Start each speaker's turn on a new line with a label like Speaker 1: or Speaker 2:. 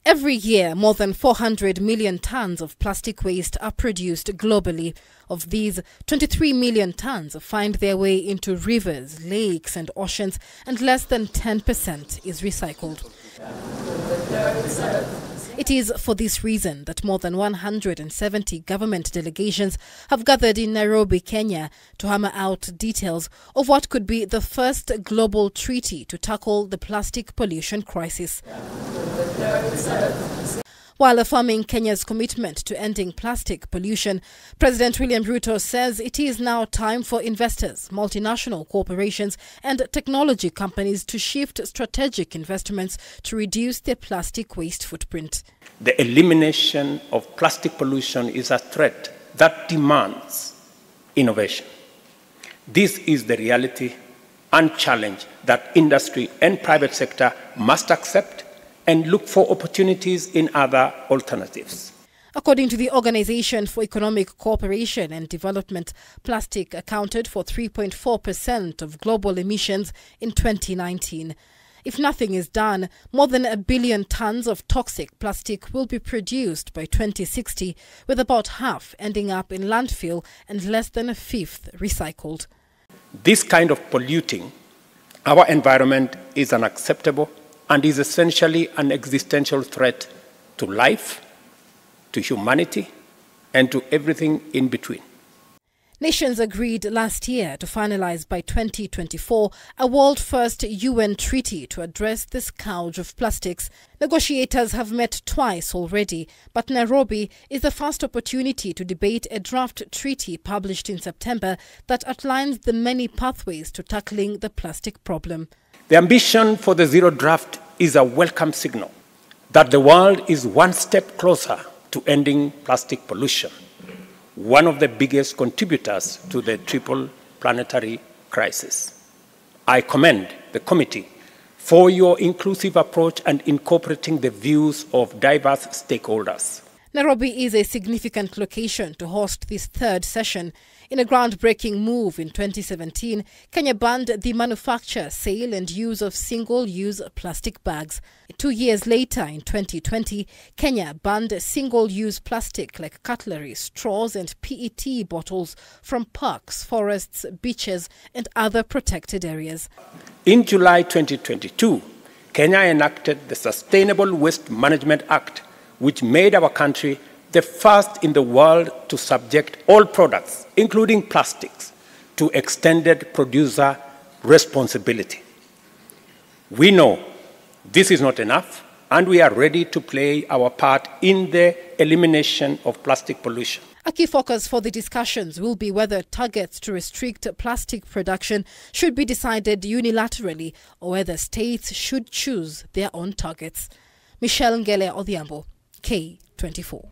Speaker 1: Every year, more than 400 million tons of plastic waste are produced globally. Of these, 23 million tons find their way into rivers, lakes and oceans, and less than 10% is recycled. It is for this reason that more than 170 government delegations have gathered in Nairobi, Kenya, to hammer out details of what could be the first global treaty to tackle the plastic pollution crisis. While affirming Kenya's commitment to ending plastic pollution, President William Ruto says it is now time for investors, multinational corporations and technology companies to shift strategic investments to reduce their plastic waste footprint.
Speaker 2: The elimination of plastic pollution is a threat that demands innovation. This is the reality and challenge that industry and private sector must accept and look for opportunities in other alternatives.
Speaker 1: According to the Organization for Economic Cooperation and Development, plastic accounted for 3.4% of global emissions in 2019. If nothing is done, more than 1 billion tons of toxic plastic will be produced by 2060, with about half ending up in landfill and less than a fifth recycled.
Speaker 2: This kind of polluting our environment is unacceptable and is essentially an existential threat to life, to humanity, and to everything in between.
Speaker 1: Nations agreed last year to finalize by 2024 a world-first UN treaty to address the scourge of plastics. Negotiators have met twice already, but Nairobi is the first opportunity to debate a draft treaty published in September that outlines the many pathways to tackling the plastic problem.
Speaker 2: The ambition for the Zero Draft is a welcome signal that the world is one step closer to ending plastic pollution, one of the biggest contributors to the triple planetary crisis. I commend the committee for your inclusive approach and incorporating the views of diverse stakeholders.
Speaker 1: Nairobi is a significant location to host this third session. In a groundbreaking move in 2017, Kenya banned the manufacture, sale and use of single-use plastic bags. 2 years later, in 2020, Kenya banned single-use plastic like cutlery, straws and PET bottles from parks, forests, beaches and other protected areas.
Speaker 2: In July 2022, Kenya enacted the Sustainable Waste Management Act, which made our country the first in the world to subject all products, including plastics, to extended producer responsibility. We know this is not enough, and we are ready to play our part in the elimination of plastic pollution.
Speaker 1: A key focus for the discussions will be whether targets to restrict plastic production should be decided unilaterally or whether states should choose their own targets. Michelle Ngele Odhiambo, K24.